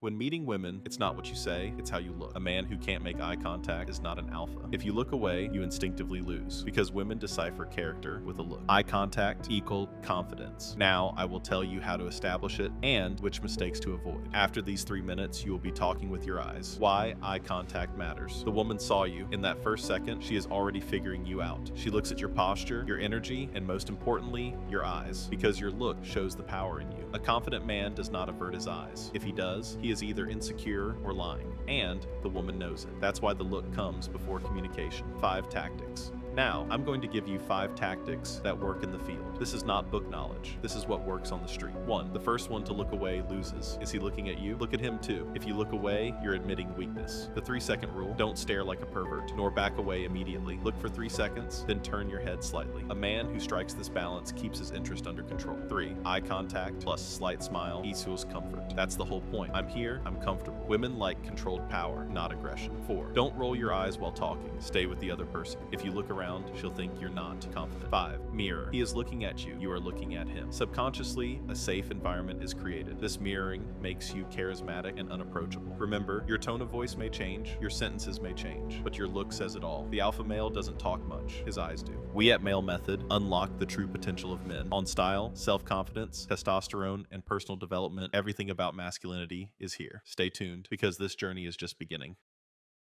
When meeting women, it's not what you say, it's how you look. A man who can't make eye contact is not an alpha. If you look away, you instinctively lose, because women decipher character with a look. Eye contact equal confidence. Now, I will tell you how to establish it and which mistakes to avoid. After these 3 minutes, you will be talking with your eyes. Why eye contact matters. The woman saw you. In that first second, she is already figuring you out. She looks at your posture, your energy, and most importantly, your eyes, because your look shows the power in you. A confident man does not avert his eyes. If he does, he is either insecure or lying, and the woman knows it. That's why the look comes before communication. 5 tactics. Now, I'm going to give you 5 tactics that work in the field. This is not book knowledge. This is what works on the street. 1. The first one to look away loses. Is he looking at you? Look at him too. If you look away, you're admitting weakness. The 3-second rule: don't stare like a pervert, nor back away immediately. Look for 3 seconds, then turn your head slightly. A man who strikes this balance keeps his interest under control. 3. Eye contact plus slight smile equals comfort. That's the whole point. I'm here, I'm comfortable. Women like controlled power, not aggression. 4. Don't roll your eyes while talking. Stay with the other person. If you look around, she'll think you're not confident. 5. Mirror. He is looking at you. You are looking at him. Subconsciously, a safe environment is created. This mirroring makes you charismatic and unapproachable. Remember, your tone of voice may change, your sentences may change, but your look says it all. The alpha male doesn't talk much. His eyes do. We at Male Method unlock the true potential of men. On style, self-confidence, testosterone, and personal development, everything about masculinity is here. Stay tuned, because this journey is just beginning.